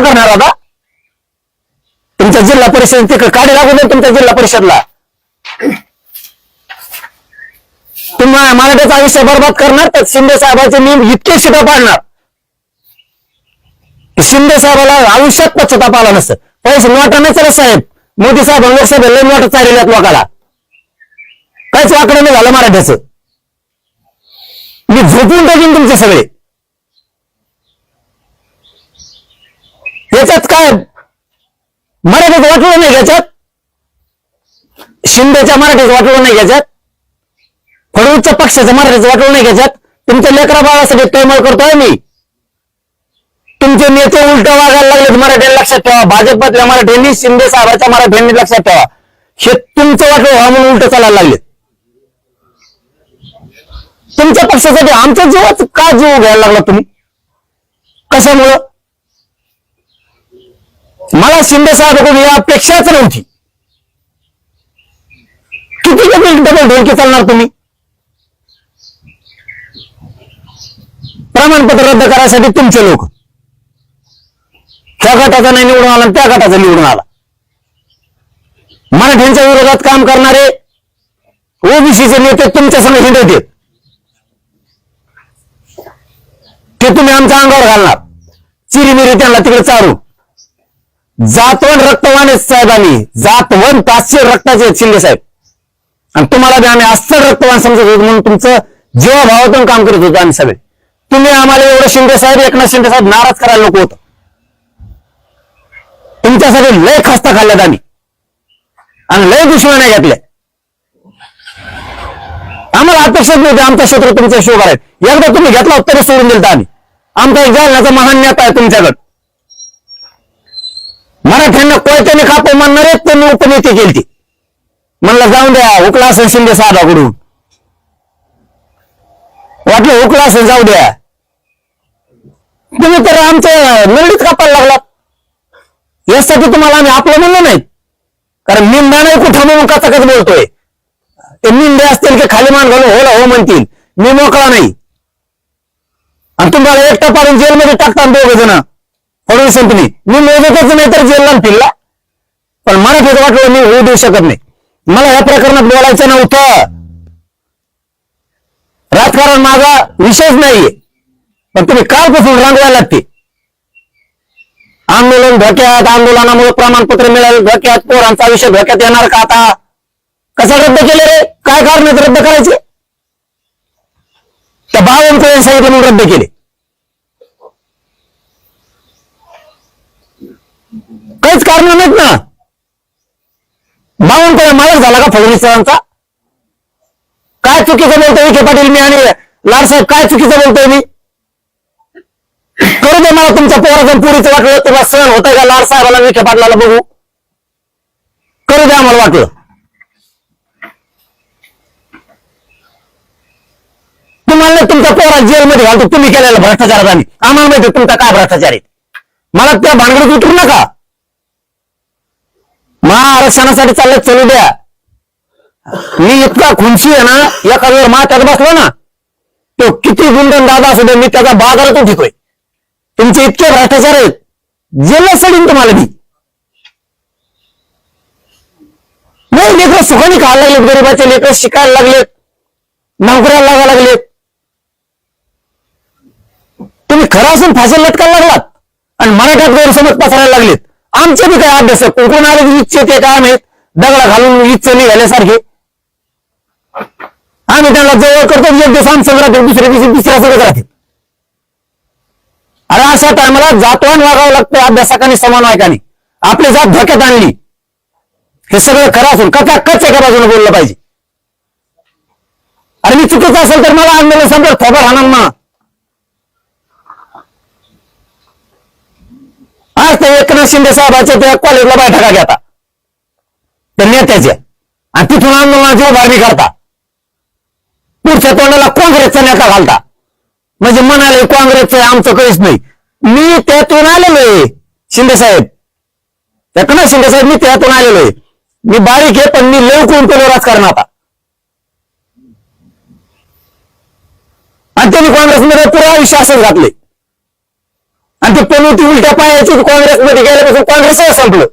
करणार आता? तुमच्या जिल्हा परिषद तिकडे काढी लागू नये तुमच्या जिल्हा परिषदला. तुम्हाला मराठीचा आयुष्य बरबाद करणार तर शिंदे साहेबांचे नियम इतके शिटा पाडणार. शिंदे साहेबाला आयुष्यात पश्चाताप आला नसतं. पैसे नोटा नाही चालत साहेब. मोदी साहेब लोकसभेला नोटा चाललेल्यात लोकाला. काहीच वाकडं नाही झालं मराठ्याचं. मी झोपून टाकीन तुमचे सगळे. याच्यात काय मराठीच वाटलं नाही याच्यात. शिंदेच्या मराठीच वाटलं नाही याच्यात. फडणवीसच्या पक्षाचं मराठीच वाटलं नाही याच्यात. तुमच्या लेकरा बाळासाठी तळमळ करतोय मी. तुमचे नेते उलट वागायला लागलेत मराठ्यांनी लक्षात ठेवा. भाजपातल्या मराठ्यांनी शिंदे साहेबांच्या मराठ्यांनी लक्षात ठेवा. हे तुमचं वाटलं व्हा म्हणून उलट चालायला लागले. तुमच्या पक्षासाठी आमच्या जीवाच का जीव घ्यायला लागला तुम्ही? कशामुळं? मला शिंदे साहेबांकडून या अपेक्षाच नव्हती. किती डबल ढोलकी चालणार तुम्ही? प्रमाणपत्र रद्द करायसाठी तुमचे लोक त्या गटाचा नाही निवडून आला त्या गटाचा निवडून आला. मराठ्यांच्या विरोधात काम करणारे ओबीसीचे नेते तुमच्या समोर हिंडवते. ते तुम्ही आमच्या अंगावर घालणार. चिरीमिरी त्यांना तिकडे चारू. जातवन रक्तवान आहेत साहेबांनी. जातवन 500 रक्ताचे शिंदे साहेब. आणि तुम्हाला बी आम्ही अस्सल रक्तवान समजत होतो म्हणून तुमचं जीवाभावातून काम करत होतो आम्ही सगळे. तुम्ही आम्हाला एवढं शिंदे साहेब एकनाथ शिंदे साहेब नाराज करायला नको होतं. तुमच्यासाठी लय खस्ता खाल्ल्यात आम्ही आणि लय दुश्मन्या घेतल्या. आम्हाला अपेक्षित नव्हते आमचा क्षेत्र तुमच्या शोभा आहे. एकदा तुम्ही घेतला तरी सोडून दिलता आम्ही. आमचा एक जालन्याचा महान नेता आहे तुमच्याकडे. मराठ्यांना कोयत्याने कापू म्हणणार आहेत त्यांनी उपनेते केली. म्हणलं जाऊन द्या हुकला असेल शिंदे साहेबाकडून. वाटलं हुकला असेल जाऊ द्या. तुम्ही तर आमच्या नळीत कापायला लागलात. यासाठी तुम्हाला आम्ही आपलं म्हणलं नाही. कारण निंदा नाही कुठं म्हणून कचाकच बोलतोय. ते निंदे असतील की खाली मान घालून होला हो म्हणतील. मी मोकळा नाही. आणि तुम्हाला एकटा पाडून जेलमध्ये टाकता दोघ जण फडणवीस तुम्ही. मी मोजतच नाही तर जेलला फिरला. पण मराठीत वाटलं मी होऊ देऊ शकत नाही. मला या प्रकरणात बोलायचं नव्हतं. राजकारण माझा विषयच नाहीये. पण तुम्ही कालपासून रांगवायला लागते. आंदोलन धोक्यात. आंदोलनामुळे प्रमाणपत्र मिळालं धोक्यात. पोरांचा विषय धोक्यात येणार का आता? कसं रद्द केले रे? काय कारण रद्द करायचे? त्या बावनकुळे सांगितलं म्हणून रद्द केले. काहीच कारण नाहीत ना. बावनकुळे मालक झाला का फडणवीस साहेबांचा? काय चुकीचं बोलतोय विखे पाटील मी आणि लाडसाहेब? काय चुकीचं बोलतोय मी? करू दे मला तुमच्या पोराचं पुरीचं वाटलं. तुम्हाला सहन होतंय का लाड साहेबाला विखे पाटलाला बघू? करू द्या आम्हाला वाटलं. तुम्हाला तुमच्या पोरा जेलमध्ये घालतो तुम्ही केलेला भ्रष्टाचारात. आम्ही आम्हाला माहिती तुमचा काय भ्रष्टाचार आहे. मला त्या भानगडीत उतरू नका. महाआरक्षणासाठी चाललं चलू द्या. मी इतका खुनशी आहे ना. एका वेळ माथ्यात बसलो ना तो किती गुंडन दादा असू दे मी त्याचा बाजारात उठतोय. तुमचे इतके भ्रष्टाचार आहेत जेलला सोडून तुम्हाला मी. नाही लेकर सुखाने खायला लागलेत. गरीबाचे लेकर शिकायला लागलेत. नोकऱ्याला लागायला लागलेत. तुम्ही खरं असून फाशीला लटकायला लागलात आणि मराठ्यात गैरसमज पसरायला लागलेत. आमचे बी काय अभ्यास कोण आले इच्छे ते काय माहित दगडा घालून इच्छा निघाल्यासारखे. आम्ही त्यांना जवळ करतो. एक दिवस आमचं राहते दुसऱ्या दिवशी तिसऱ्या सगळं राहते. अरे अशा टायमाला जातवान वागावं लागतं. अभ्यासकांनी समन्वयकांनी आपली जात धोक्यात आणली. हे सगळं खरं असून कचा कच एका बाजूने बोललं पाहिजे. अरे मी चुकीचं असेल तर मला आंदोलन समजा खबर राहणार ना. आज ते एकनाथ शिंदे साहेबांच्या त्या कॉलेजला बैठका घेता त्या नेत्याच्या आणि तिथून आंदोलनाची उभारणी करता. पुढच्या तोंडाला काँग्रेसचा नेता घालता. म्हणजे म्हणाले काँग्रेसचं आमचं काहीच नाही. मी त्यातून आलेलो आहे शिंदे साहेब. एकनाथ शिंदे साहेब मी त्यातून आलेलो आहे. मी बारीक आहे पण मी लव कोण केलो राजकारण आता. आणि त्यांनी काँग्रेसमध्ये पुरा आयुष्य असंच घातले. आणि ते पण ती उलट्या पायाची काँग्रेसमध्ये गेल्यापासून काँग्रेसच संपलं.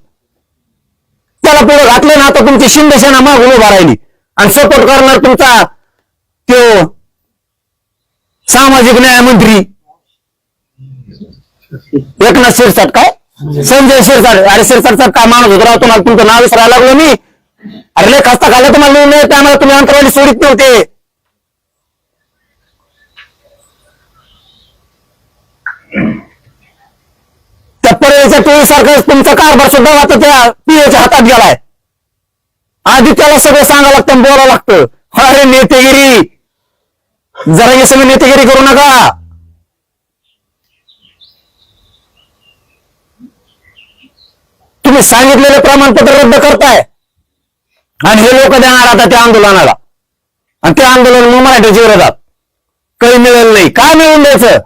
त्याला पुढे घातलं ना, आता तुमची शिंदे सेना मागून उभा राहिली आणि सपोर्ट करणार तुमचा तो सामाजिक न्याय मंत्री एकनाथ शिरसाट, काय संजय शिरसाट. अरे शिरसाटचा काय माणूस होता राव, तुम्हाला तुमचं नाव विसरायला लागलो मी. अरे लय खस्ता खाल्ला तुम्हाला, नाही त्यामुळे तुम्ही अंतरवाली सोडित नव्हते. त्या परळीच्या टोळीसारखं तुमचा कारभार सुद्धा आता त्या पीएच्या हातात गेलाय. आधी त्याला सगळं सांगावं लागतं, बोलावं लागतं. अरे नेतेगिरी, जरा हे सगळं नेतेगिरी करू नका. तुम्ही सांगितलेले प्रमाणपत्र रद्द करताय आणि हे लोक देणार आता त्या आंदोलनाला, आणि ते आंदोलन मग मराठ्याच्या विरोधात. काही मिळेल नाही. काय मिळून द्यायचं?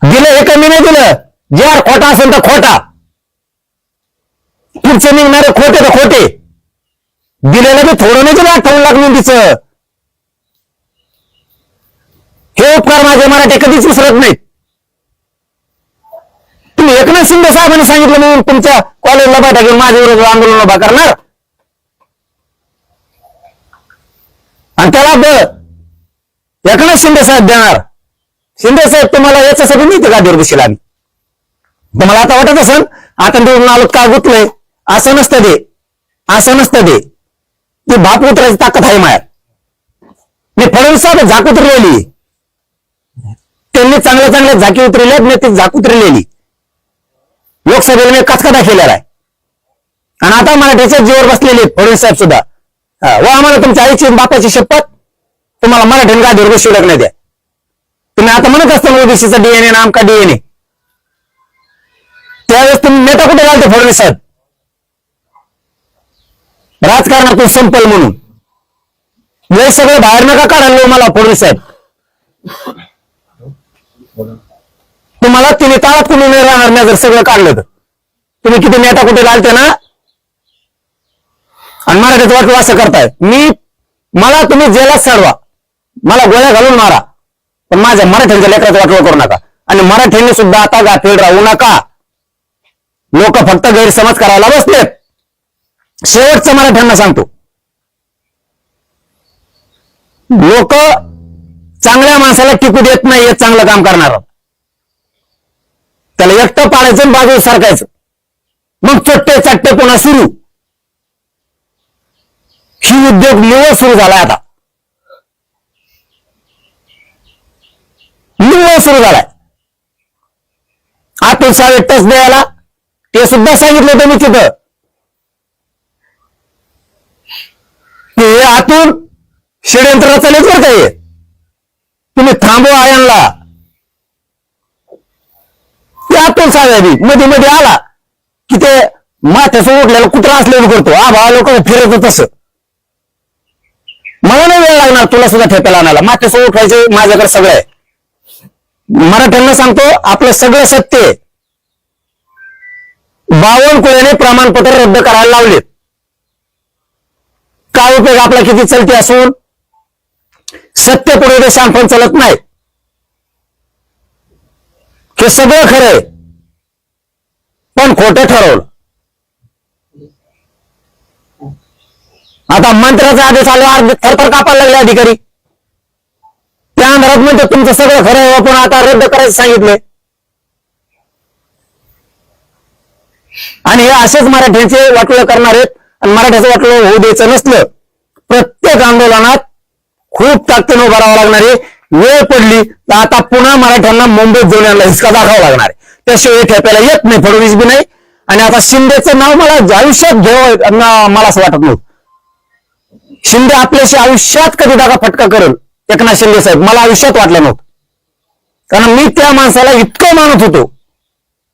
दिलं हे कमी नाही दिलं. जे खोटा असेल तर खोटा, पुढचे निघणारे खोटे तर खोटे. दिलेलं बी थोडं नाही दिलं 58 लाख नोंदीचं. हे उपकार माझे मराठी कधीच विसरत नाहीत. तुम्ही एकनाथ शिंदे साहेबांनी सांगितलं म्हणून तुमच्या कॉलेजला बैठा घेऊन माझ्या विरोधात आंदोलन उभा करणार, आणि त्याला एकनाथ शिंदे साहेब देणार. शिंदे साहेब तुम्हाला याच्यासाठी नाही का दिवशीला आम्ही, तुम्हाला आता वाटत असेल आता निवडून आलो का गुतलंय. असं नसतं ते, असं नसतं ते. ती बाप उतरायची ताकद आहे माया. मी फडणवीस साहेब झाक उतरलेली, त्यांनी चांगल्या चांगल्या झाकी उतरल्या, मी ती झाक उतरलेली. लोकसभेला मी कचकदा केलेला आहे, आणि आता मराठीच्या जीवर बसलेले फडणवीस साहेब सुद्धा. व आम्हाला तुमच्या आईची बापाची शपथ, तुम्हाला मराठीने गादीवर बसवलं नाही द्या. तुम्ही आता म्हणत असता ओबीसीचा डीएनए ना आमका डीएनए, त्यावेळेस तुम्ही नेता कुठे घालते फडणवीस साहेब? राजकारणातून संपल म्हणून हे सगळं बाहेर नका काढायला मला फडणवीस साहेब. तुम्हाला तिने ताळात कुणी नाही राहणार नाही जर सगळं काढलं तर. तुम्ही किती नेता कुठे घालते ना, आणि मराठीचं वाटलं असं करताय. मला तुम्ही जेलात साडवा, मला गोळ्या घालून मारा, पण माझ्या मराठ्यांच्या लेकराचं वाटलं करू नका. आणि मराठ्यांनी सुद्धा आता गाफील राहू नका. लोक फक्त गैरसमज करायला बसलेत. शेवटचं मराठ्यांना सांगतो, लोक चांगल्या माणसाला टिकू देत नाही. हे चांगलं काम करणार त्याला एकटं पाडायचं, बाजू सारखायचं, मग चट्टे चट्टे पुन्हा सुरू. ही उद्योग निव्वळ सुरू झालाय आता, निव्वळ सुरू झालाय. आतून सावे टच द्यायला ते सुद्धा सांगितलं त्यांनी तिथं की हे आतून षडयंत्र रचलेच बरं काय, तुम्ही थांबवा आयांना. ते आतून साव्याबी मध्ये मध्ये आला की ते माथ्याचं उठलेलं कुत्रा असलेलं करतो. भावा लोक फिरत तसं. मला नाही वेळ लागणार तुला सुद्धा ठेप्याला आणायला. माथ्याचं उठवायचे माझ्याकडे सगळं आहे. मराठ्यांना सांगतो आपलं सगळं सत्य आहे. बावनकुळेने प्रमाणपत्र रद्द करायला लावलेत. काय उपयोग आपला किती चलते असून, सत्य पुढे ते सांगून चलत नाही. हे सगळं खरंय पण खोटं ठरवलं. आता मंत्र्याचा आदेश आल्यावर थरथर कापायला लागले अधिकारी. त्या अंधारात म्हणतो तुमचं सगळं खरं आहे, पण आता रद्द करायचं सांगितलंय. आणि हे असेच मराठ्यांचे वाटोळं करणार आहेत. आणि मराठ्याचं वाटोळं होऊ द्यायचं नसलं, प्रत्येक आंदोलनात खूप ताकदीने उभं राहावं लागणार आहे. वेळ पडली तर आता पुन्हा मराठ्यांना मुंबईत जाऊन यांना हिसका दाखवावा लागणार आहे. त्याशिवाय ठेप्याला येत नाही, फडणवीस बी नाही. आणि आता शिंदेचं नाव मला आयुष्यात घ्यावं मला असं वाटत नव्हतं. शिंदे आपल्याशी आयुष्यात कधी दागा फटका करेल एकनाथ शिंदे साहेब मला आयुष्यात वाटलं नव्हतं. कारण मी त्या माणसाला इतकं मानत होतो